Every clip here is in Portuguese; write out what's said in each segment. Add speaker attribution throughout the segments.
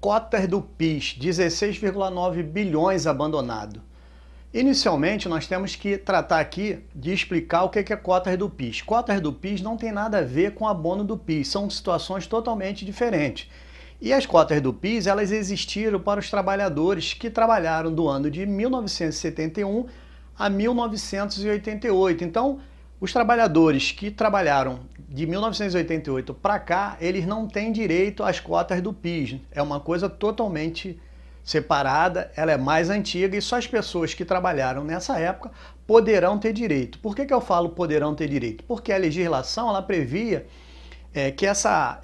Speaker 1: Cotas do PIS, 16,9 bilhões abandonado. Inicialmente, nós temos que tratar aqui de explicar o que é cotas do PIS. Cotas do PIS não tem nada a ver com abono do PIS, são situações totalmente diferentes. E as cotas do PIS, elas existiram para os trabalhadores que trabalharam do ano de 1971 a 1988. Então, os trabalhadores que trabalharam de 1988 para cá, eles não têm direito às cotas do PIS. É uma coisa totalmente separada, ela é mais antiga e só as pessoas que trabalharam nessa época poderão ter direito. Por que eu falo poderão ter direito? Porque a legislação ela previa que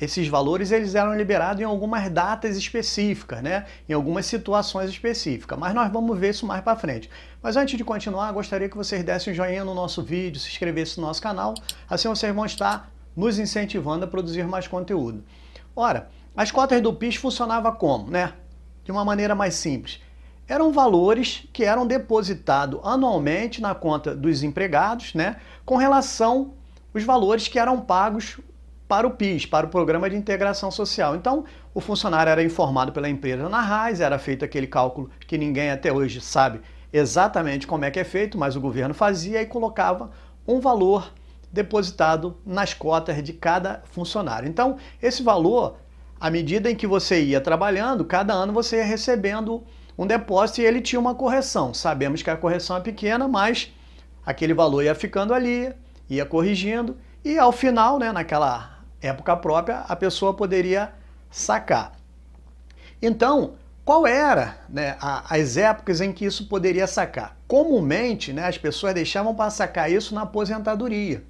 Speaker 1: esses valores eles eram liberados em algumas datas específicas, né? Em algumas situações específicas, mas nós vamos ver isso mais para frente. Mas antes de continuar, gostaria que vocês dessem um joinha no nosso vídeo, se inscrevessem no nosso canal, assim vocês vão estar nos incentivando a produzir mais conteúdo. Ora, as cotas do PIS funcionavam como, né? De uma maneira mais simples. Eram valores que eram depositados anualmente na conta dos empregados, né? Com relação aos valores que eram pagos para o PIS, para o Programa de Integração Social. Então, o funcionário era informado pela empresa na RAIS, era feito aquele cálculo que ninguém até hoje sabe exatamente como é que é feito, mas o governo fazia e colocava um valor depositado nas cotas de cada funcionário. Então, esse valor, à medida em que você ia trabalhando, cada ano você ia recebendo um depósito e ele tinha uma correção. Sabemos que a correção é pequena, mas aquele valor ia ficando ali, ia corrigindo e ao final, né, naquela época própria, a pessoa poderia sacar. Então, qual era, né, as épocas em que isso poderia sacar? Comumente, né, as pessoas deixavam para sacar isso na aposentadoria,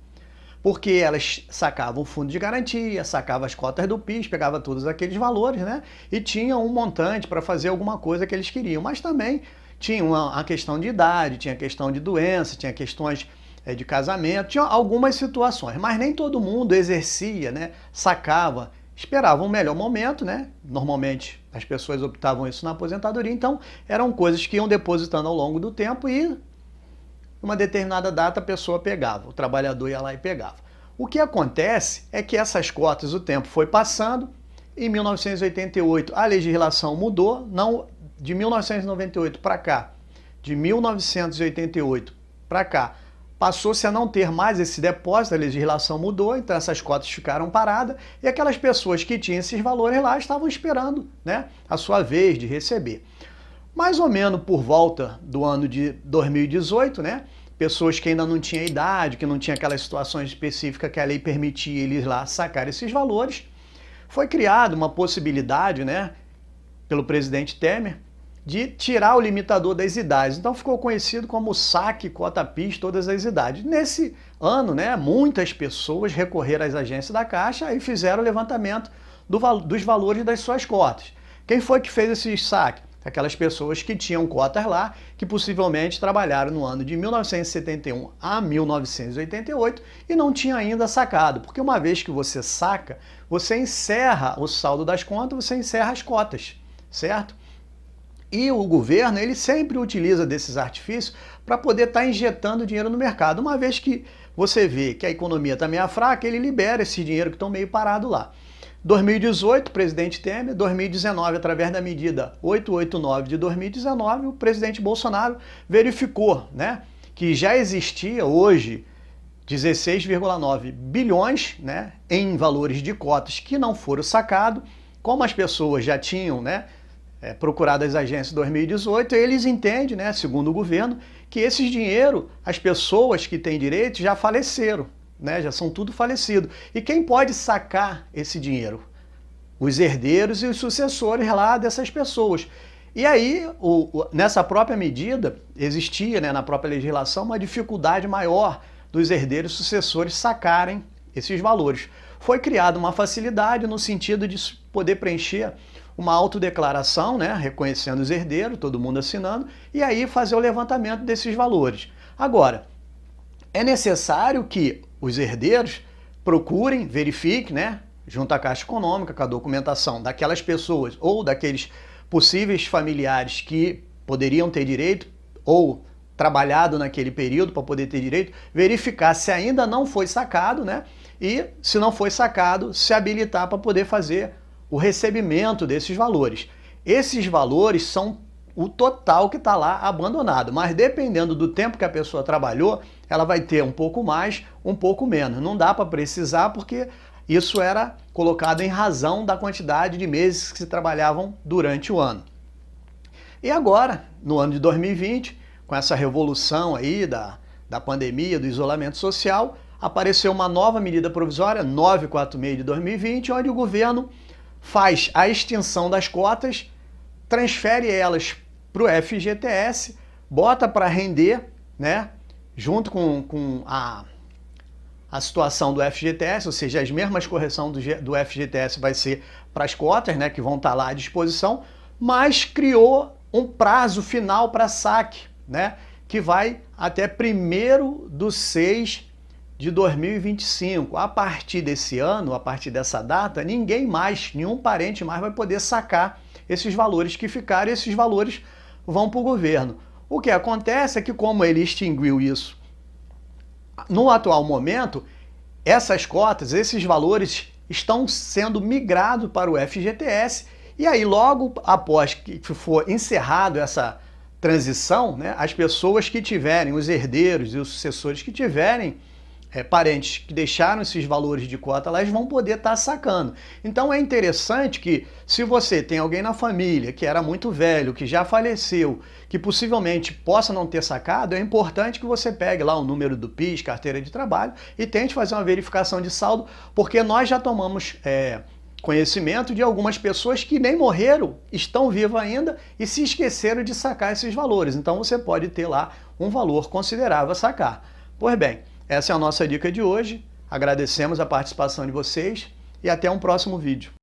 Speaker 1: porque elas sacavam o fundo de garantia, sacavam as cotas do PIS, pegavam todos aqueles valores, né, e tinham um montante para fazer alguma coisa que eles queriam. Mas também tinha a questão de idade, tinha a questão de doença, tinha questões de casamento, tinha algumas situações, mas nem todo mundo exercia, né, sacava, esperava um melhor momento, né? Normalmente as pessoas optavam isso na aposentadoria, então eram coisas que iam depositando ao longo do tempo e uma determinada data a pessoa pegava, o trabalhador ia lá e pegava. O que acontece é que essas cotas, o tempo foi passando, em 1988 a legislação mudou, não de 1998 para cá, de 1988 para cá, passou-se a não ter mais esse depósito, a legislação mudou, então essas cotas ficaram paradas e aquelas pessoas que tinham esses valores lá estavam esperando, né, a sua vez de receber. Mais ou menos por volta do ano de 2018, né, pessoas que ainda não tinham idade, que não tinham aquelas situações específicas que a lei permitia eles lá sacar esses valores, foi criada uma possibilidade, né, pelo presidente Temer, de tirar o limitador das idades. Então ficou conhecido como saque cota PIS todas as idades. Nesse ano, né, muitas pessoas recorreram às agências da Caixa e fizeram o levantamento dos valores das suas cotas. Quem foi que fez esse saque? Aquelas pessoas que tinham cotas lá, que possivelmente trabalharam no ano de 1971 a 1988 e não tinham ainda sacado, porque uma vez que você saca, você encerra o saldo das contas, você encerra as cotas, certo? E o governo, ele sempre utiliza desses artifícios para poder estar injetando dinheiro no mercado. Uma vez que você vê que a economia está meio fraca, ele libera esse dinheiro que estão meio parado lá. 2018, presidente Temer, 2019, através da medida 889 de 2019, o presidente Bolsonaro verificou, né, que já existia hoje 16,9 bilhões, né, em valores de cotas que não foram sacados. Como as pessoas já tinham, né, procurado as agências em 2018, eles entendem, né, segundo o governo, que esse dinheiro, as pessoas que têm direito já faleceram, né, já são tudo falecidos. E quem pode sacar esse dinheiro? Os herdeiros e os sucessores lá dessas pessoas. E aí, nessa própria medida, existia, né, na própria legislação uma dificuldade maior dos herdeiros e sucessores sacarem esses valores. Foi criada uma facilidade no sentido de poder preencher uma autodeclaração, né, reconhecendo os herdeiros, todo mundo assinando, e aí fazer o levantamento desses valores. Agora, é necessário que os herdeiros procurem, verifiquem, né, junto à Caixa Econômica, com a documentação daquelas pessoas ou daqueles possíveis familiares que poderiam ter direito ou trabalhado naquele período para poder ter direito, verificar se ainda não foi sacado, né, e se não foi sacado, se habilitar para poder fazer o recebimento desses valores. Esses valores são o total que está lá abandonado, mas dependendo do tempo que a pessoa trabalhou, ela vai ter um pouco mais, um pouco menos. Não dá para precisar porque isso era colocado em razão da quantidade de meses que se trabalhavam durante o ano. E agora, no ano de 2020, com essa revolução aí da pandemia, do isolamento social, apareceu uma nova medida provisória, 946 de 2020, onde o governo faz a extinção das cotas, transfere elas para o FGTS, bota para render, né, junto com a situação do FGTS, ou seja, as mesmas correções do FGTS vai ser para as cotas, né, que vão estar lá à disposição, mas criou um prazo final para saque, né, que vai até 1º de 6 de 2025. A partir desse ano, a partir dessa data, ninguém mais, nenhum parente mais vai poder sacar esses valores que ficaram, e esses valores vão para o governo. O que acontece é que, como ele extinguiu isso no atual momento, essas cotas, esses valores estão sendo migrados para o FGTS, e aí logo após que for encerrado essa transição, né, as pessoas que tiverem, os herdeiros e os sucessores que tiverem parentes que deixaram esses valores de cota, elas vão poder estar sacando. Então é interessante que, se você tem alguém na família que era muito velho, que já faleceu, que possivelmente possa não ter sacado, é importante que você pegue lá o número do PIS, carteira de trabalho, e tente fazer uma verificação de saldo, porque nós já tomamos conhecimento de algumas pessoas que nem morreram, estão vivas ainda e se esqueceram de sacar esses valores. Então você pode ter lá um valor considerável a sacar. Pois bem, essa é a nossa dica de hoje. Agradecemos a participação de vocês e até um próximo vídeo.